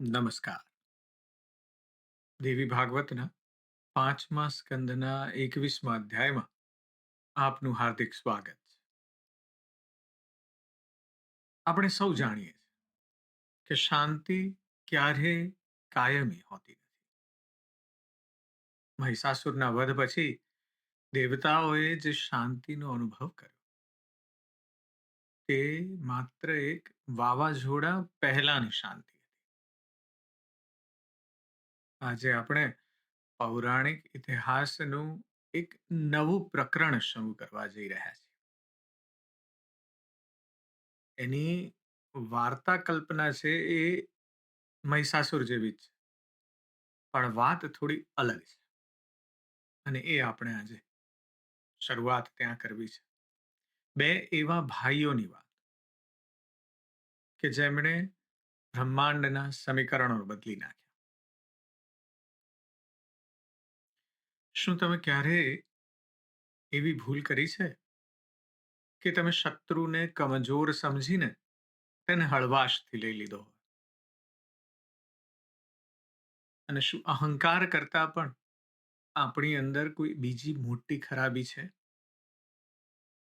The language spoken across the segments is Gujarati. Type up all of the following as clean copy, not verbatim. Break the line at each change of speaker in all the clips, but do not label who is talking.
નમસ્કાર. દેવી ભાગવતના 5મા સ્કંદના 21મા અધ્યાયમાં આપનું હાર્દિક સ્વાગત છે. આપણે સૌ જાણીએ છીએ કે શાંતિ ક્યારેય કાયમી હોતી નથી. મહિષાસુરના વધ પછી દેવતાઓએ જે શાંતિનો અનુભવ કર્યો તે માત્ર એક વાવાઝોડા પહેલાની શાંતિ હતી. આજે આપણે પૌરાણિક ઇતિહાસનું એક નવું પ્રકરણ શરૂ કરવા જઈ રહ્યા છીએ. એની વાર્તા કલ્પના છે એ મહિષાસુર જેવી જ છે, પણ વાત થોડી અલગ છે અને એ આપણે આજે શરૂઆત ત્યાં કરવી છે. બે એવા ભાઈઓની વાત કે જેમણે બ્રહ્માંડના સમીકરણો બદલી નાખ્યા. શું તમે ક્યારેય એવી ભૂલ કરી છે કે તમે શત્રુને કમજોર સમજીને તેને હળવાશથી લઈ લીધો હોય? અને શું અહંકાર કરતા પણ આપણી અંદર કોઈ બીજી મોટી ખરાબી છે?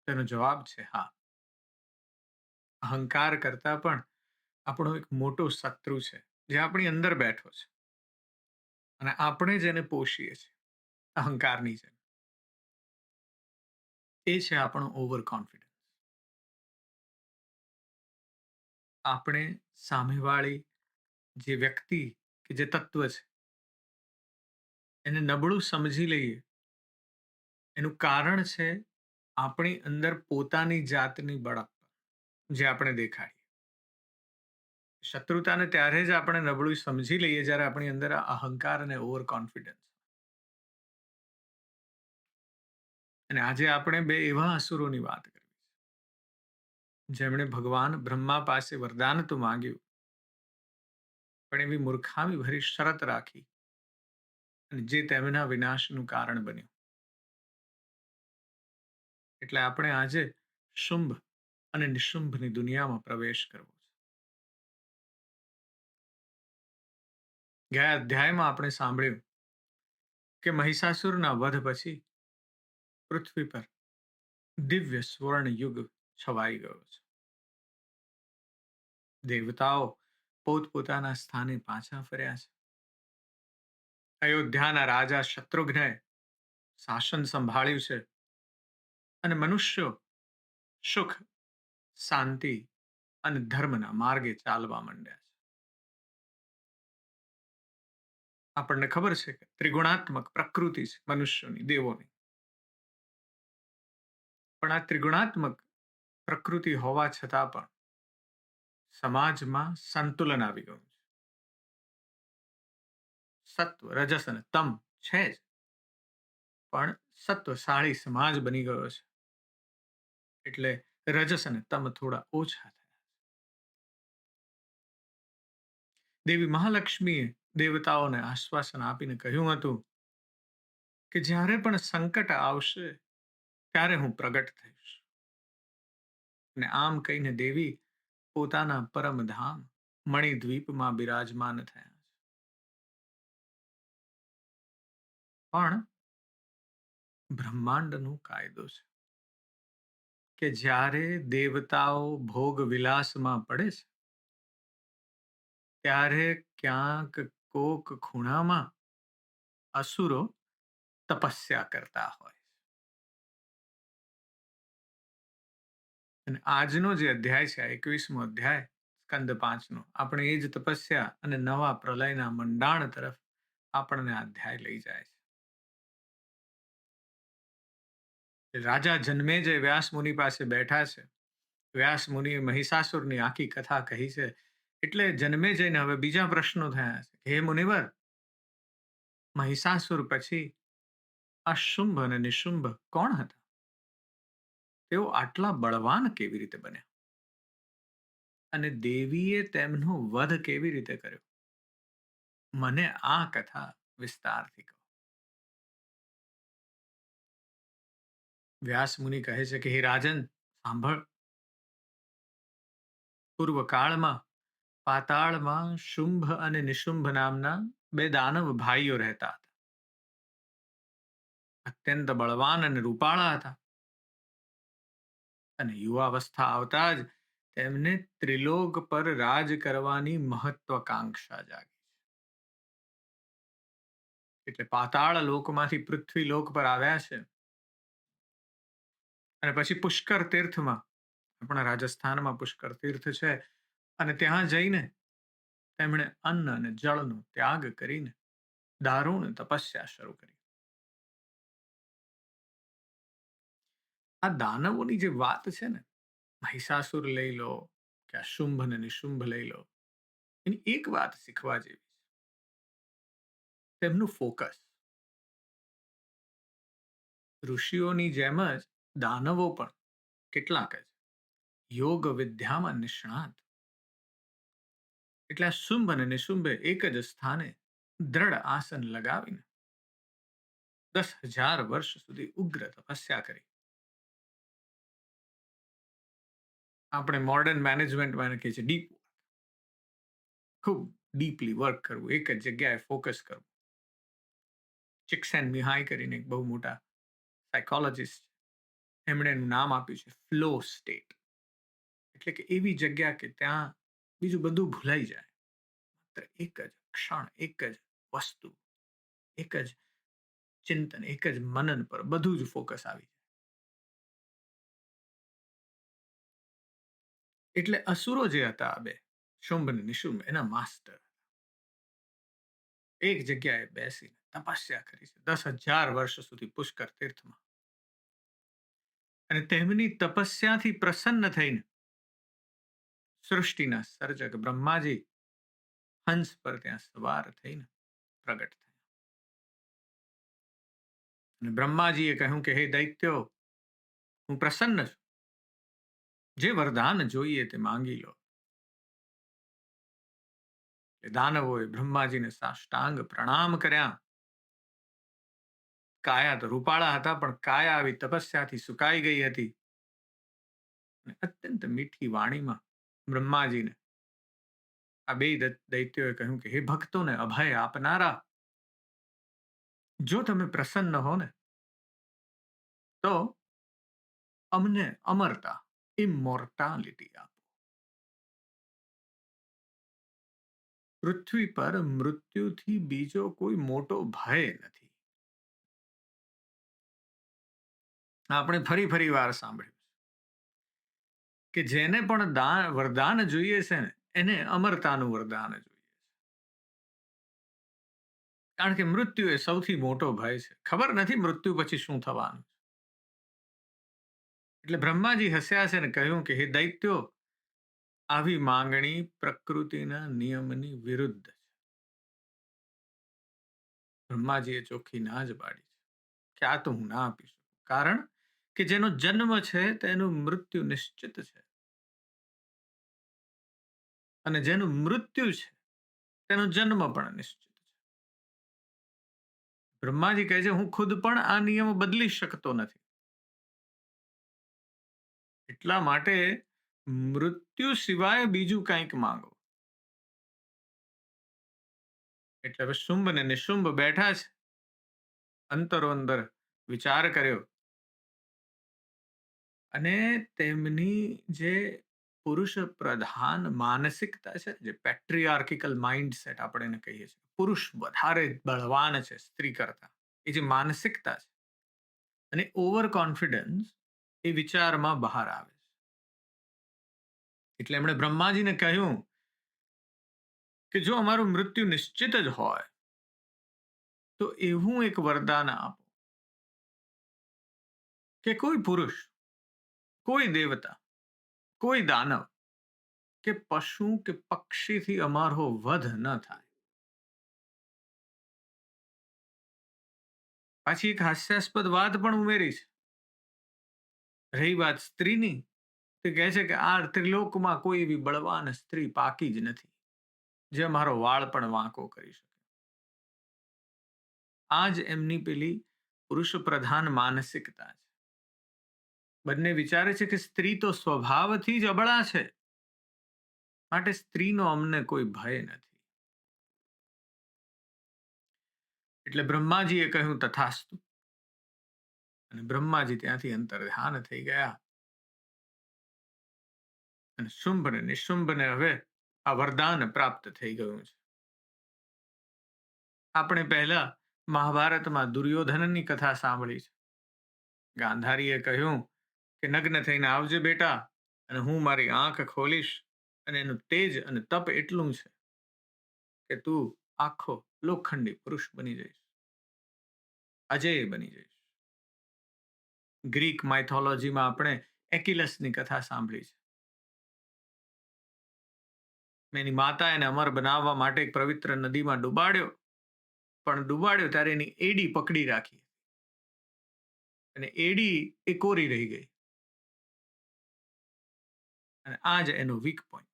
તેનો જવાબ છે હા. અહંકાર કરતા પણ આપણો એક મોટો શત્રુ છે જે આપણી અંદર બેઠો છે અને આપણે જેને પોષીએ છીએ અહંકારની જેમ. એ છે આપણો ઓવર કોન્ફિડન્સ. આપણે સામેવાળી જે વ્યક્તિ કે જે તત્વ છે એને નબળું સમજી લઈએ એનું કારણ છે આપણી અંદર પોતાની જાતની બળપ જે આપણે દેખાડીએ. શત્રુતાને ત્યારે જ આપણે નબળું સમજી લઈએ જ્યારે આપણી અંદર આ અહંકાર અને ઓવર કોન્ફિડન્સ. અને આજે આપણે બે એવા અસુરોની વાત કરવી છે જેમણે ભગવાન બ્રહ્મા પાસે વરદાન તો માંગ્યું પણ એવી મૂર્ખામી ભરી શરત રાખી અને જે તેમના વિનાશનું કારણ બન્યું. એટલે આપણે આજે શુંભ અને નિશુંભની દુનિયામાં પ્રવેશ કરવો છે. ગયા અધ્યાયમાં આપણે સાંભળ્યું કે મહિષાસુરના વધ પછી પૃથ્વી પર દિવ્ય સ્વર્ણ યુગ છવાઈ ગયો છે. દેવતાઓ પોતપોતાના સ્થાને પાછા ફર્યા છે. અયોધ્યાના રાજા શત્રુઘ્ને શાસન સંભાળ્યું છે અને મનુષ્યો સુખ, શાંતિ અને ધર્મના માર્ગે ચાલવા માંડ્યા છે. આપણને ખબર છે કે ત્રિગુણાત્મક પ્રકૃતિ છે મનુષ્યોની, દેવોની. પણ આ ત્રિગુણાત્મક પ્રકૃતિ હોવા છતાં પણ સમાજમાં સંતુલન આવી ગયું છે. સત્વ, રજસ અને તમ છે જ, પણ સત્વશાળી સમાજ બની ગયો છે એટલે રજસ અને તમ થોડા ઓછા થયા. દેવી મહાલક્ષ્મીએ દેવતાઓને આશ્વાસન આપીને કહ્યું હતું કે જ્યારે પણ સંકટ આવશે ત્યારે હું પ્રગટ થઈશ. અને આમ કહીને દેવી પોતાના પરમધામ મણિદ્વીપમાં બિરાજમાન થયા છે. પણ બ્રહ્માંડનો કાયદો છે કે જ્યારે દેવતાઓ ભોગ વિલાસમાં પડે છે ત્યારે ક્યાંક કોક ખૂણામાં અસુરો તપસ્યા કરતા હોય. અને આજનો જે અધ્યાય છે 21મો અધ્યાય સ્કંદ 5નો, આપણે એ જ તપસ્યા અને નવા પ્રલયના મંડાણ તરફ આપણને અધ્યાય લઈ જાય છે. રાજા જન્મેજય વ્યાસ મુનિ પાસે બેઠા છે. વ્યાસ મુનિએ મહિષાસુરની આખી કથા કહી છે. એટલે જન્મેજયને હવે બીજા પ્રશ્નો થયા છે. હે મુનિવર, મહિષાસુર પછી આ શુંભ અને નિશુંભ કોણ હતા? તેઓ આટલા બળવાન કેવી રીતે બન્યા? અને દેવીએ તેમનો વધ કેવી રીતે કર્યો? મને આ કથા વિસ્તારથી કહો. વ્યાસ મુનિ કહે છે કે હે રાજન, સાંભળ. પૂર્વકાળમાં પાતાળમાં શુંભ અને નિશુંભ નામના બે દાનવ ભાઈઓ રહેતા હતા. અત્યંત બળવાન અને રૂપાળા હતા, અને યુવાવસ્થા આવતા જ તેમને ત્રિલોક પર રાજ કરવાની મહત્વકાંક્ષા જાગી. એટલે પાતાળ લોકમાંથી પૃથ્વી લોક પર આવ્યા છે, અને પછી પુષ્કર તીર્થમાં, આપણા રાજસ્થાનમાં પુષ્કર તીર્થ છે, અને ત્યાં જઈને તેમણે અન્ન અને જળનો ત્યાગ કરીને દારૂણ તપસ્યા શરૂ કરી. આ દાનવોની જે વાત છે ને, મહિષાસુર લઈ લો કે આ શુંભ અને નિશુંભ લઈ લો, એની એક વાત શીખવા જેવી છે: તેમનું ફોકસ. ઋષિઓની જેમ જ દાનવો પણ કેટલાક જ યોગ વિદ્યામાં નિષ્ણાત. એટલે આ શુંભ અને નિશુંભે એક જ સ્થાને દ્રઢ આસન લગાવીને 10,000 વર્ષ સુધી ઉગ્ર તપસ્યા કરી. આપણે મોડર્ન મેનેજમેન્ટમાં એને કહીએ છીએ ડીપ વર્ક. ખૂબ ડીપલી વર્ક કરવું, એક જ જગ્યાએ ફોકસ કરવું. ચિક્સેન મિહાઈ કરીને એક બહુ મોટા સાયકોલોજીસ્ટ, એમણે એનું નામ આપ્યું છે ફ્લો સ્ટેટ. એટલે કે એવી જગ્યા કે ત્યાં બીજું બધું ભૂલાઈ જાય, માત્ર એક જ ક્ષણ, એક જ વસ્તુ, એક જ ચિંતન, એક જ મનન પર બધું જ ફોકસ આવી જાય. એટલે અસુરો જે હતા આ બે, શુંભ અને નિશુંભ, એના માસ્ટર એક જગ્યાએ બેસીને તપસ્યા કરી છે 10,000 વર્ષ સુધી પુષ્કર તીર્થમાં. અને તેમની તપસ્યાથી પ્રસન્ન થઈને સૃષ્ટિના સર્જક બ્રહ્માજી હંસ પર ત્યાં સવાર થઈને પ્રગટ થયા. અને બ્રહ્માજીએ કહ્યું કે હે દૈત્યો, હું પ્રસન્ન છું, જે વરદાન જોઈએ તે માંગી લો. દાનવોએ બ્રહ્માજીને સાષ્ટાંગ પ્રણામ કર્યા. કાયા તો રૂપાળા હતા, પણ કાયા આવી તપસ્યાથી સુકાઈ ગઈ હતી. અને અત્યંત મીઠી વાણીમાં બ્રહ્માજીને આ બે દૈત્યોએ કહ્યું કે હે ભક્તોને અભય આપનારા, જો તમે પ્રસન્ન હો ને તો અમને અમરતા, ઇમોર્ટાલિટી આપો. પૃથ્વી પર મૃત્યુથી બીજો કોઈ મોટો ભય નથી. આપણે ફરી ફરી વાર સાંભળ્યું કે જેને પણ વરદાન જોઈએ છે ને, એને અમરતાનું વરદાન જોઈએ છે. કારણ કે મૃત્યુ એ સૌથી મોટો ભય છે. ખબર નથી મૃત્યુ પછી શું થવાનું. એટલે બ્રહ્માજી હસ્યા છે ને કહ્યું કે હે દૈત્યો, આવી માંગણી પ્રકૃતિના નિયમની વિરુદ્ધ છે. બ્રહ્માજીએ ચોખ્ખી ના જ પાડી છે કે આ તો હું ના આપી શકું. કારણ કે જેનો જન્મ છે તેનું મૃત્યુ નિશ્ચિત છે, અને જેનું મૃત્યુ છે તેનો જન્મ પણ નિશ્ચિત છે. બ્રહ્માજી કહે છે હું ખુદ પણ આ નિયમ બદલી શકતો નથી. એટલા માટે મૃત્યુ સિવાય બીજું કંઈક માંગો. એટલે હવે શુંભ અને નિશુંભ બેઠા છે, અંતરો અંદર વિચાર કર્યો, અને તેમની જે પુરુષ પ્રધાન માનસિકતા છે, જે પેટ્રિયાર્કિકલ માઇન્ડસેટ આપણે એને કહીએ છીએ, પુરુષ વધારે બળવાન છે સ્ત્રી કરતા, એ જે માનસિકતા છે અને ઓવર કોન્ફિડન્સ એ વિચારમાં બહાર આવે છે. એટલે એમણે બ્રહ્માજીને કહ્યું કે જો અમારું મૃત્યુ નિશ્ચિત જ હોય તો એવું એક વરદાન આપો કે કોઈ પુરુષ, કોઈ દેવતા, કોઈ દાનવ કે પશુ કે પક્ષીથી અમારો વધ ન થાય. પાછી એક હાસ્યાસ્પદ વાત પણ ઉમેરી છે. રહી વાત સ્ત્રીની, તે કહે છે કે આ ત્રિલોકમાં કોઈ એવી બળવાન સ્ત્રી પાકી જ નથી જે મારો વાળ પણ વાંકો કરી શકે. આ જ એમની પેલી પુરુષ પ્રધાન માનસિકતા છે. બંને વિચારે છે કે સ્ત્રી તો સ્વભાવથી જ અબળા છે, માટે સ્ત્રીનો અમને કોઈ ભય નથી. એટલે બ્રહ્માજીએ કહ્યું તથાસ્તુ, અને બ્રહ્માજી ત્યાંથી અંતર ધ્યાન થઈ ગયા. અને શુંભ ને નિશુંભને હવે આ વરદાન પ્રાપ્ત થઈ ગયું છે. આપણે પહેલા મહાભારતમાં દુર્યોધનની કથા સાંભળી છે. ગાંધારીએ કહ્યું કે નગ્ન થઈને આવજે બેટા, અને હું મારી આંખ ખોલીશ, અને એનું તેજ અને તપ એટલું છે કે તું આખો લોખંડી પુરુષ બની જઈશ, અજેય બની જઈશ. ગ્રીક માઇથોલોજીમાં આપણે એකිલસની કથા સાંભળી છે. એની માતા એને અમર બનાવવા માટે એક પવિત્ર નદીમાં ડુબાડ્યો, પણ ડુબાડ્યો ત્યારે એની એડી પકડી રાખી, અને એડી એ કોરી રહી ગઈ. અને આ જ એનો વીક પોઈન્ટ.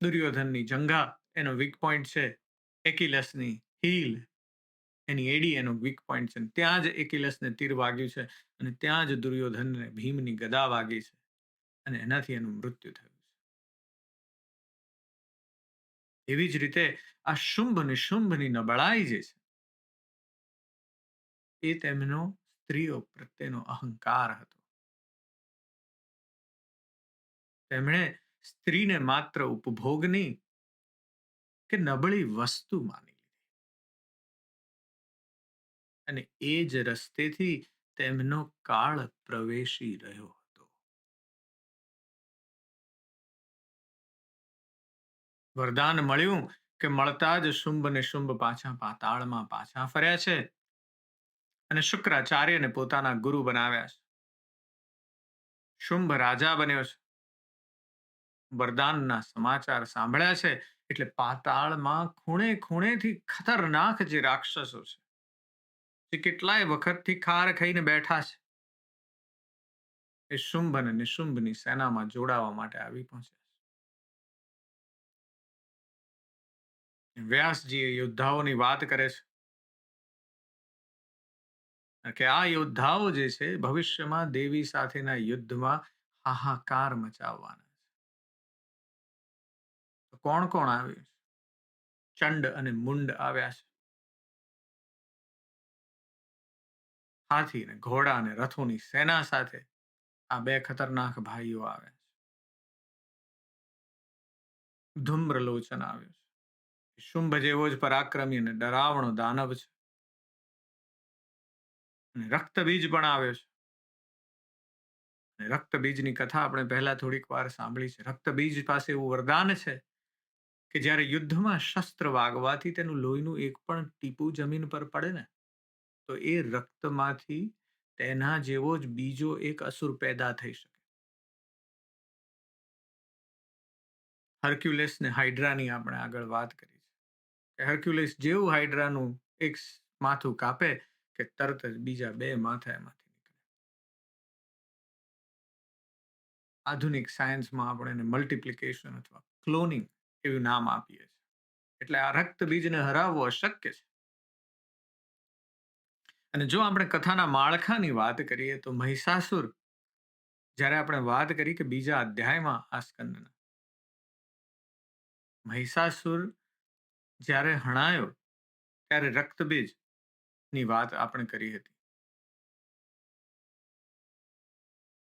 દુર્યોધનની જંઘા એનો વીક પોઈન્ટ છે, એકિલસની હીલ એની એડી એનો વીક પોઈન્ટ છે. ત્યાં જ એકિલસને તીર વાગ્યું છે, અને ત્યાં જ દુર્યોધનને ભીમની ગદા વાગી છે, અને એનાથી એનું મૃત્યુ થયું છે. એવી જ રીતે આ શુંભ નિશુંભની નબળાઈ જે છે એ તેમનો સ્ત્રીઓ પ્રત્યેનો અહંકાર હતો. તેમણે સ્ત્રીને માત્ર ઉપભોગની કે નબળી વસ્તુ માની લીધી, અને એ જ રસ્તેથી તેમનો કાળ પ્રવેશી રહ્યો હતો. વરદાન મળ્યું કે મળતા જ શુંભ ને શુંભ પાછા પાતાળમાં પાછા ફર્યા છે, અને શુક્રાચાર્યને પોતાના ગુરુ બનાવ્યા છે. શુંભ રાજા બન્યો છે. વરદાનના સમાચાર સાંભળ્યા છે એટલે પાતાળમાં ખૂણે ખૂણેથી ખતરનાક જે રાક્ષસો છે, જે કેટલાય વખતથી ખાર ખાઈને બેઠા છે, એ શુંભ અને નિશુંભની સેનામાં જોડાવા માટે આવી પહોંચ્યા છે. વ્યાસજી એ યોદ્ધાઓની વાત કરે છે કે આ યોદ્ધાઓ જે છે ભવિષ્યમાં દેવી સાથેના યુદ્ધમાં હાહાકાર મચાવવાના છે. તો કોણ કોણ આવ્યું છે? ચંડ અને મુંડ આવ્યા છે. હાથી ને ઘોડા અને રથોની સેના સાથે આ બે ખતરનાક ભાઈઓ આવ્યા છે. ધૂમ્રલોચન આવ્યું છે. શુંભ જેવો જ પરાક્રમી અને ડરાવણો દાનવ છે. અને રક્તબીજ પણ આવ્યો છે. રક્તબીજની કથા આપણે પહેલા થોડીક વાર સાંભળી છે. રક્તબીજ પાસે એવું વરદાન છે કે જ્યારે યુદ્ધમાં શસ્ત્ર વાગવાથી તેનું લોહીનું એક પણ ટીપું જમીન પર પડે ને, તો એ રક્તમાંથી તેના જેવો જ બીજો એક અસુર પેદા થઈ શકે. હર્ક્યુલેસ ને હાઇડ્રાની આપણે આગળ વાત કરી છે કે હર્ક્યુલેસ જેવું હાઇડ્રાનું એક માથું કાપે કે તરત જ બીજા બે માથા એમાંથી નીકળે. આધુનિક સાયન્સમાં આપણે એને મલ્ટિપ્લિકેશન અથવા ક્લોનિંગ એવું નામ આપીએ છીએ. એટલે આ રક્તબીજને હરાવવો અશક્ય છે. અને જો આપણે કથાના માળખાની વાત કરીએ તો મહિષાસુર, જ્યારે આપણે વાત કરી કે બીજા અધ્યાયમાં આ સ્કંદના, મહિષાસુર જ્યારે હણાયો ત્યારે રક્તબીજ ની વાત આપણે કરી હતી.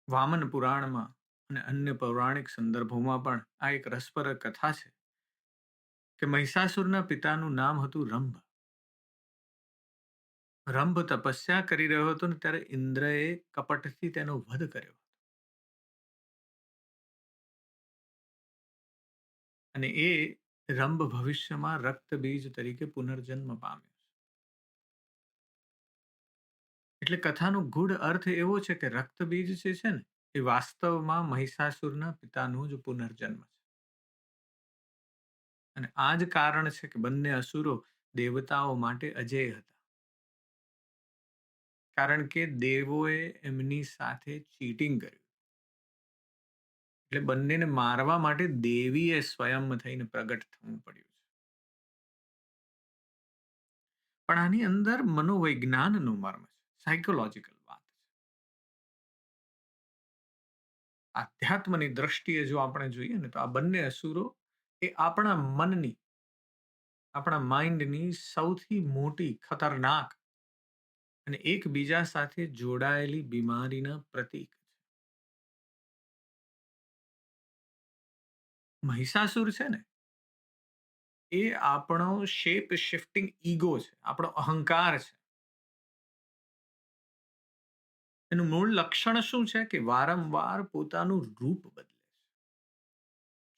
વામન પુરાણમાં અને અન્ય પૌરાણિક સંદર્ભોમાં પણ આ એક રસપ્રદ કથા છે કે મહિષાસુરના પિતાનું નામ હતું રંભ. રંભ તપસ્યા કરી રહ્યો હતો ને ત્યારે ઇન્દ્રએ કપટથી તેનો વધ કર્યો. અને એ રંભ ભવિષ્યમાં રક્તબીજ તરીકે પુનર્જન્મ પામ્યો છે. એટલે કથાનો ગૂઢ અર્થ એવો છે કે રક્તબીજ જે છે ને એ વાસ્તવમાં મહિષાસુરના પિતાનું જ પુનર્જન્મ છે. અને આ જ કારણ છે કે બંને અસુરો દેવતાઓ માટે અજેય હતા, કારણ કે દેવોએ એમની સાથે ચીટિંગ કર્યું. એટલે બંનેને મારવા માટે દેવીએ સ્વયં થઈને પ્રગટ થવું પડ્યું છે. પણ આની અંદર મનોવૈજ્ઞાનનું મર્મ છે, સાયકોલોજીકલ વાત છે. આધ્યાત્મની દ્રષ્ટિએ જો આપણે જોઈએ ને તો આ બંને અસુરો એ આપણા મનની, આપણા માઇન્ડની સૌથી મોટી ખતરનાક અને એકબીજા સાથે જોડાયેલી બીમારીના પ્રતીક છે. મહિષાસુર છે ને, એ આપણો શેપ શિફ્ટિંગ ઈગો છે, આપણો અહંકાર છે. એનું મૂળ લક્ષણ શું છે કે વારંવાર પોતાનું રૂપ બદલે છે.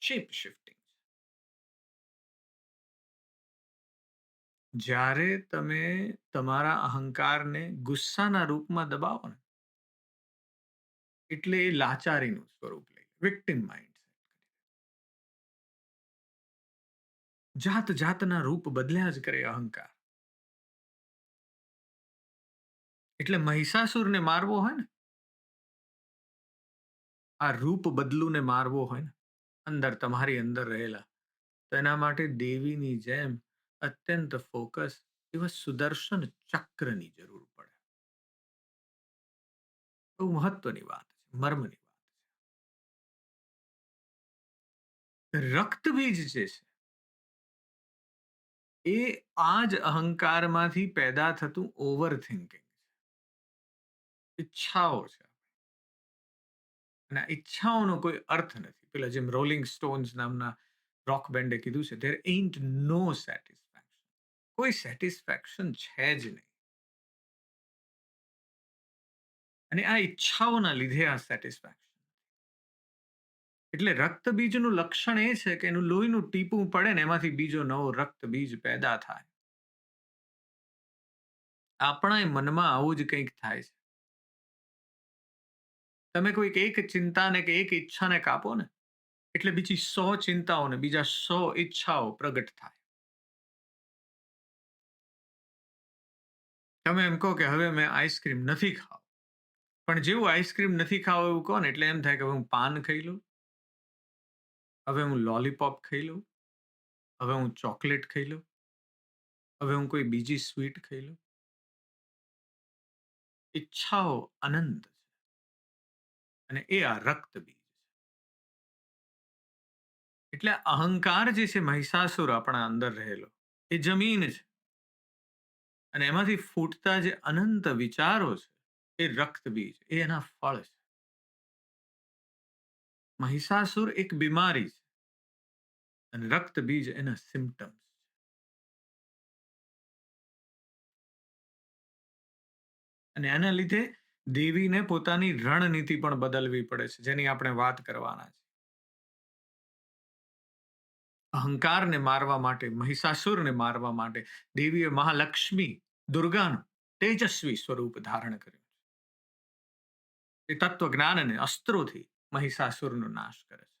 Shape shifting. જ્યારે તમે તમારા અહંકારને ગુસ્સાના રૂપમાં દબાવો ને, એટલે એ લાચારીનું સ્વરૂપ લે, વિક્ટિમ માઇન્ડ. જાત જાતના રૂપ બદલ્યા જ કરે અહંકાર. એટલે મહિષાસુરને મારવો હોય ને, આ રૂપ બદલુને મારવો હોય ને, અંદર તમારી અંદર રહેલા, તો એના માટે દેવીની જેમ અત્યંત ફોકસ એવા સુદર્શન ચક્રની જરૂર પડે. બહુ મહત્વની વાત છે, મર્મની વાત છે. રક્તબીજ જે છે, એ આ જ અહંકારમાંથી પેદા થતું ઓવર થિંકિંગ, ઈચ્છાઓ છે. અને આ ઈચ્છાઓનો કોઈ અર્થ નથી. પેલા જેમ રોલિંગ સ્ટોન્સ નામના રોક બેન્ડે કીધું છે, ધેર એન્ટ નો સેટિસ્ફેક્શન. કોઈ સેટિસ્ફેક્શન છે જ નહીં. અને આ ઈચ્છાઓના લીધે આ સેટિસ્ફેક્શન. એટલે રક્તબીજનું લક્ષણ એ છે કે એનું લોહીનું ટીપું પડે ને, એમાંથી બીજો નવો રક્તબીજ પેદા થાય. આપણા મનમાં આવું જ કંઈક થાય છે. તમે કોઈક એક ચિંતાને કે એક ઈચ્છાને કાપો ને, એટલે બીજી 100 ચિંતાઓને બીજા 100 ઈચ્છાઓ પ્રગટ થાય. તમે એમ કહો કે હવે મેં આઈસ્ક્રીમ નથી ખાવ, પણ જેવું આઈસ્ક્રીમ નથી ખાવ એવું કહો ને, એટલે એમ થાય કે હવે હું પાન ખાઈ લઉં, હવે હું લોલીપોપ ખાઈ લઉં, હવે હું ચોકલેટ ખાઈ લઉં, હવે હું કોઈ બીજી સ્વીટ ખાઈ લઉં. ઈચ્છાઓ અનંત છે, અને એ આ રક્તબીજ છે. એટલે અહંકાર જે છે, મહિષાસુર આપણા અંદર રહેલો, એ જમીન છે. અને એમાંથી ફૂટતા જે અનંત વિચારો છે, એ રક્તબીજ, એ એના ફળ છે. મહિષાસુર એક બીમારી છે, અને રક્તબીજ એના સિમ્ટમ્સ. અને એના લીધે દેવીને પોતાની રણનીતિ પણ બદલવી પડે છે, જેની આપણે વાત કરવાના છે. અહંકારને મારવા માટે, મહિષાસુરને મારવા માટે દેવીએ મહાલક્ષ્મી દુર્ગાનું તેજસ્વી સ્વરૂપ ધારણ કર્યું. એ તત્વજ્ઞાન અને અસ્ત્રોથી મહિષાસુરનો નાશ કરે છે.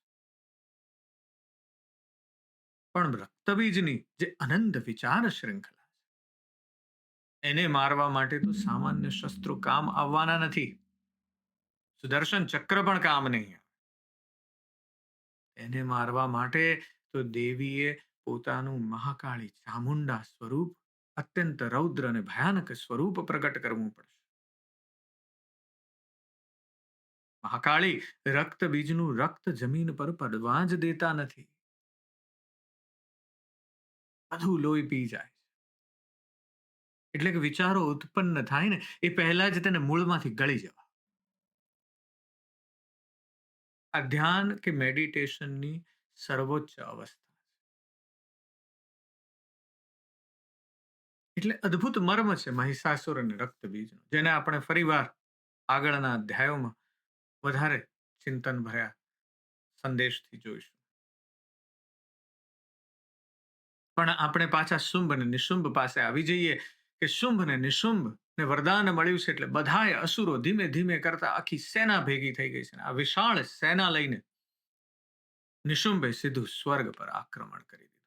પણ રક્તબીજની જે અનંત વિચાર શૃંખલા છે, એને મારવા માટે તો સામાન્ય શસ્ત્રો કામ આવવાના નથી. સુદર્શન ચક્ર પણ કામ નહીં. એને મારવા માટે તો દેવીએ પોતાનું મહાકાળી ચામુંડા સ્વરૂપ, અત્યંત રૌદ્ર અને ભયાનક સ્વરૂપ પ્રગટ કરવું પડશે. મહાકાળી રક્તબીજનું રક્ત જમીન પર પડવા જ દેતા નથી. બધું લોહી પી જાય. એટલે કે વિચારો ઉત્પન્ન થાય ને, એ પહેલા જ તેને મૂળમાંથી ગળી જવા. આ ધ્યાન કે મેડિટેશનની સર્વોચ્ચ અવસ્થા. એટલે અદ્ભુત મર્મ છે મહિષાસુર અને રક્તબીજનો, જેને આપણે ફરીવાર આગળના અધ્યાયોમાં વધારે ચિંતન ભર્યા સંદેશથી જોઈશું. પણ આપણે પાછા શુંભ અને નિશુંભ પાસે આવી જઈએ, કે શુંભ અને નિશુંભ ને વરદાન મળ્યું છે, એટલે બધાય અસુરો ધીમે ધીમે કરતા આખી સેના ભેગી થઈ ગઈ છે. આ વિશાળ સેના લઈને નિશુંભે સીધું સ્વર્ગ પર આક્રમણ કરી દીધું.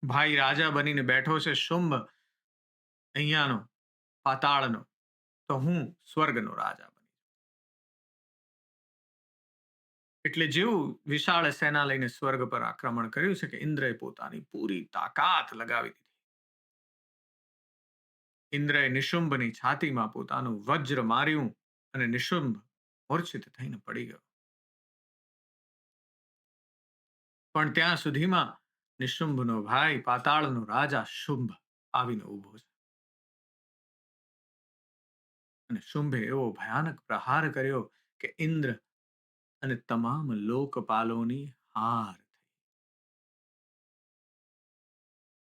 ભાઈ રાજા બનીને બેઠો છે શુંભ અહીંયાનો, પાતાળનો, તો હું સ્વર્ગનો રાજા બની. એટલે જેવું વિશાળ સેના લઈને સ્વર્ગ પર આક્રમણ કર્યું છે, કે ઇન્દ્રએ પોતાની પૂરી તાકાત લગાવી દીધી. ઇન્દ્રએ નિશુંભની છાતીમાં પોતાનું વજ્ર માર્યું, અને નિશુંભ મૂર્છિત થઈને પડી ગયો. પણ ત્યાં સુધીમાં નિશુંભનો ભાઈ પાતાળનો રાજા શુંભ આવીને ઊભો છે. અને શુંભે એવો ભયાનક પ્રહાર કર્યો કે ઇન્દ્ર અને તમામ લોકપાલોની હાર થઈ.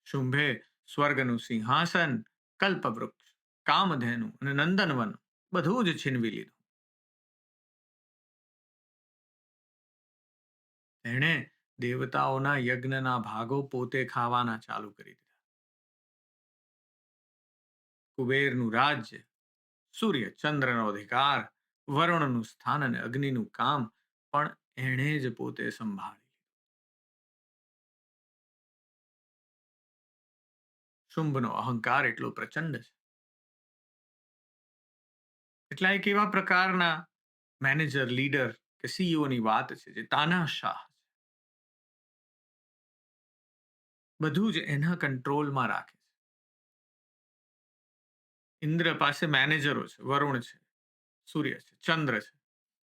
શુંભે સ્વર્ગનું સિંહાસન, કલ્પવૃક્ષ, કામધેનુ અને નંદનવન બધું જ છીનવી લીધું. તેણે દેવતાઓના યજ્ઞના ભાગો પોતે ખાવાના ચાલુ કરી દીધા. કુબેરનું રાજ્ય, સૂર્ય ચંદ્રનો અધિકાર, વરુણનું સ્થાન અને અગ્નિનું કામ પણ એણે જ પોતે સંભાળી. શુંભનો અહંકાર એટલો પ્રચંડ છે. એટલા એક એવા પ્રકારના મેનેજર, લીડર કે સીઈઓની વાત છે જે તાનાશાહ છે. બધું જ એના કંટ્રોલમાં રાખે છે. ઇન્દ્ર પાસે મેનેજરો છે, વરુણ છે, સૂર્ય છે, ચંદ્ર છે.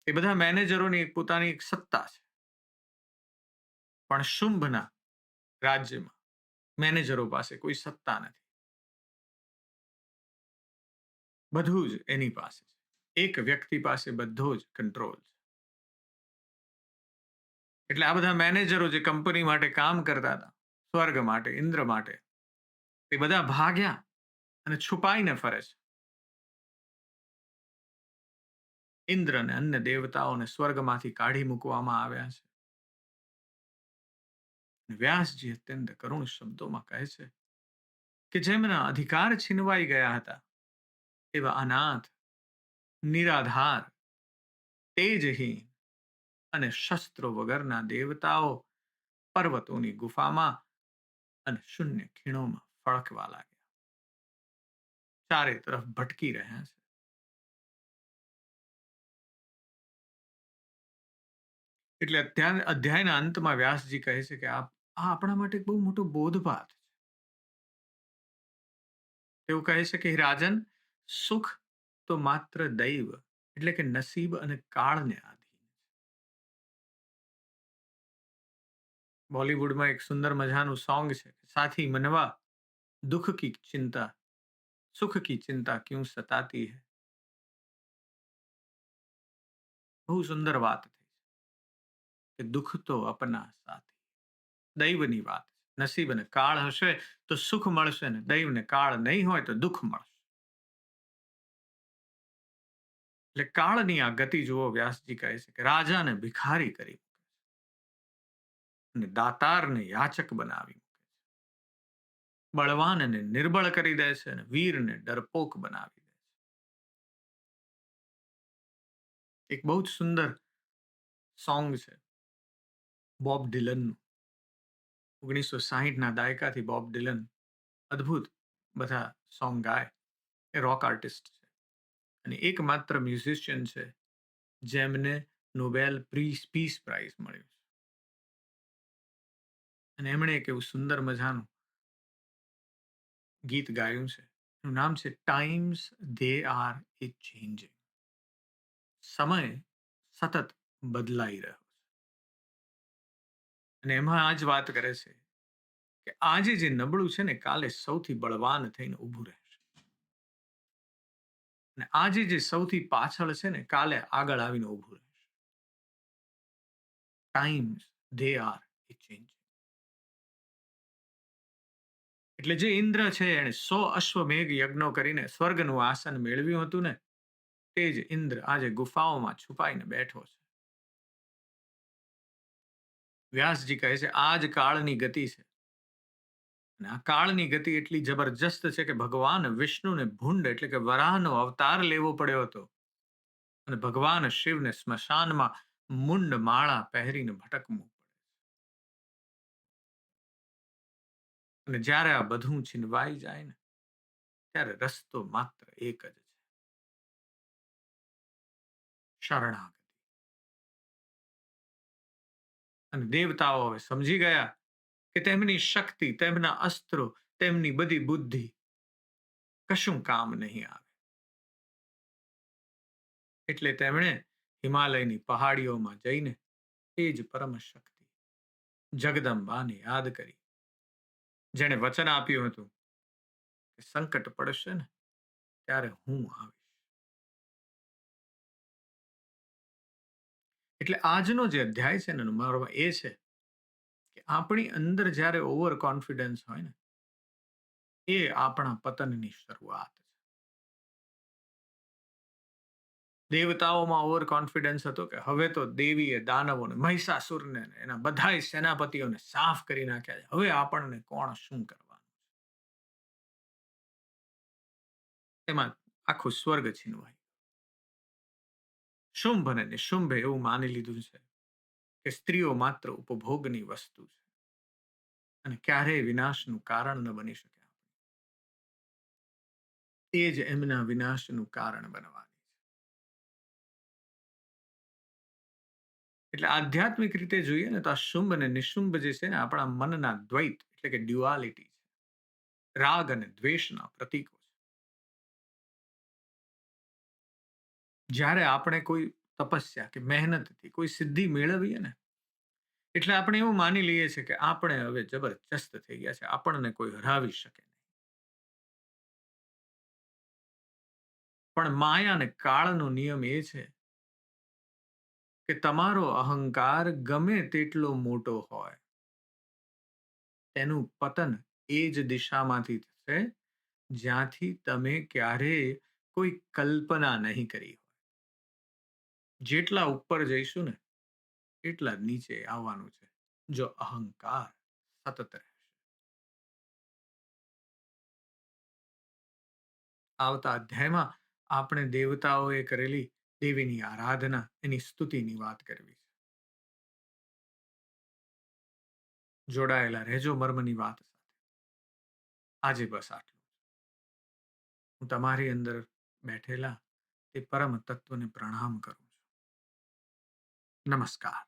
એ બધા મેનેજરોની પોતાની એક સત્તા છે. પણ શુંભના રાજ્યમાં મેનેજરો પાસે કોઈ સત્તા નથી. બધું જ એની પાસે છે. એક વ્યક્તિ પાસે બધો જ કંટ્રોલ છે. એટલે આ બધા મેનેજરો જે કંપની માટે કામ કરતા હતા, સ્વર્ગ માટે, ઇન્દ્ર માટે, એ બધા ભાગ્યા અને છુપાઈને ફરે છે. ઇન્દ્ર અને અન્ય દેવતાઓને સ્વર્ગમાંથી કાઢી મૂકવામાં આવ્યા છે. વ્યાસજી અત્યંત કરુણ શબ્દોમાં કહે છે કે જેમના અધિકાર છીનવાઈ ગયા હતા એવા અનાથ, નિરાધાર, તેજહીન અને શસ્ત્રો વગરના દેવતાઓ પર્વતોની ગુફામાં અને શૂન્ય ખીણોમાં ફળકવા લાગ્યા. ચારે તરફ ભટકી રહ્યા છે. એટલે અધ્યાયના અંતમાં વ્યાસજી કહે છે કે આ આપણા માટે બહુ મોટો બોધપાઠ છે. તેઓ કહે છે કે રાજન, સુખ તો માત્ર દૈવ એટલે કે નસીબ અને કાળને આધીન છે. બોલિવૂડમાં એક સુંદર મજાનું સોંગ છે, સાથી મનવા दुख की चिंता सुख की चिंता क्यों सताती है. બહુ સુંદર વાત થઈ કે દુઃખ તો અપના સાથી. દૈવની વાત છે. નસીબ અને કાળ હશે તો સુખ મળશે ને દૈવને કાળ નહીં હોય તો દુઃખ મળશે. એટલે કાળની આ ગતિ જુઓ, વ્યાસજી કહે છે કે રાજાને ભિખારી કરી મૂકે છે અને દાતારને યાચક બનાવી મૂકે છે. બળવાનને નિર્બળ કરી દે છે અને વીરને ડરપોક બનાવી દે છે. એક બહુ જ સુંદર સોંગ છે બોબ ડિલનનું. 1960ના દાયકાથી બોબ ડિલન અદ્ભુત બધા સોંગ ગાય. એ રોક આર્ટિસ્ટ છે અને એકમાત્ર મ્યુઝિશિયન છે જેમને નોબેલ પીસ પ્રાઇઝ મળ્યું છે. અને એમણે એક એવું સુંદર મજાનું ગીત ગાયું છે. એનું નામ છે times they are A changing. સમય સતત બદલાઈ રહ્યો છે. અને એમાં આ જ વાત કરે છે કે આજે જે નબળું છે ને કાલે સૌથી બળવાન થઈને ઊભું રહેશે. અને આજે જે સૌથી પાછળ છે ને કાલે આગળ આવીને ઊભું રહેશે. Times they are A changing. એટલે જે ઇન્દ્ર છે એને 100 અશ્વમેઘ યજ્ઞો કરીને સ્વર્ગનું આસન મેળવ્યું હતું ને, તે જ ઇન્દ્ર આજે ગુફાઓમાં છુપાઈને બેઠો છે. વ્યાસજી કહે છે આ જ કાળની ગતિ છે. અને આ કાળની ગતિ એટલી જબરજસ્ત છે કે ભગવાન વિષ્ણુને ભૂંડ એટલે કે વરાહનો અવતાર લેવો પડ્યો હતો અને ભગવાન શિવને સ્મશાનમાં મુંડ માળા પહેરીને ભટકવું પડે. અને જ્યારે આ બધું છીનવાઈ જાય ને ત્યારે રસ્તો માત્ર એક જ છે, શરણાગતિ. અને દેવતાઓ હવે સમજી ગયા કે તેમની શક્તિ, તેમના અસ્ત્રો, તેમની બધી બુદ્ધિ કશું કામ નહીં આવે. એટલે તેમણે હિમાલયની પહાડીઓમાં જઈને એ જ પરમ શક્તિ જગદંબાને યાદ કરી, જેણે વચન આપ્યું હતું કે સંકટ પડશે ને ત્યારે હું આવીશ. એટલે આજનો જે અધ્યાય છે ને મારો એ છે કે આપણી અંદર જ્યારે ઓવર કોન્ફિડન્સ હોય ને એ આપણા પતનની શરૂઆત છે. દેવતાઓમાં ઓવર કોન્ફિડન્સ હતો કે હવે તો દેવીએ દાનવોને મહિષાસુરને ને એના બધાય સેનાપતિઓને સાફ કરી નાખ્યા છે, હવે આપણને કોણ શું કરવાનું. એમાં આખું સ્વર્ગ છીનવાય. શુંભ અને નિશુંભે એવું માની લીધું છે કે સ્ત્રીઓ માત્ર ઉપભોગની વસ્તુ છે અને ક્યારેય વિનાશનું કારણ ન બની શકે. એ જ એમના વિનાશનું કારણ બનવાની છે. એટલે આધ્યાત્મિક રીતે જોઈએ ને તો આ શુંભ અને નિશુંભ જે છે ને આપણા મનના દ્વૈત એટલે કે ડ્યુઆલિટી છે, રાગ અને દ્વેષના પ્રતીકો છે. જ્યારે આપણે કોઈ તપસ્યા કે મહેનતથી કોઈ સિદ્ધિ મેળવીએ ને એટલે આપણે એવું માની લઈએ છીએ કે આપણે હવે જબરજસ્ત થઈ ગયા છે, આપણને કોઈ હરાવી શકે નહીં. પણ માયા અને કાળનો નિયમ એ છે કે તમારો અહંકાર ગમે તેટલો મોટો હોય તેનું પતન એ જ દિશામાંથી થશે જ્યાંથી તમે ક્યારેય કોઈ કલ્પના નહીં કરી હોય. જેટલા ઉપર જઈશું ને એટલા નીચે આવવાનું છે જો અહંકાર સતત રહેશે. આવતા અધ્યાયમાં આપણે દેવતાઓએ કરેલી દેવીની આરાધના એની સ્તુતિની વાત કરવી છે. જોડાયેલા રહેજો મર્મની વાત સાથે. આજે બસ આટલું. હું તમારી અંદર બેઠેલા તે પરમ તત્વને પ્રણામ કરું છું. નમસ્કાર.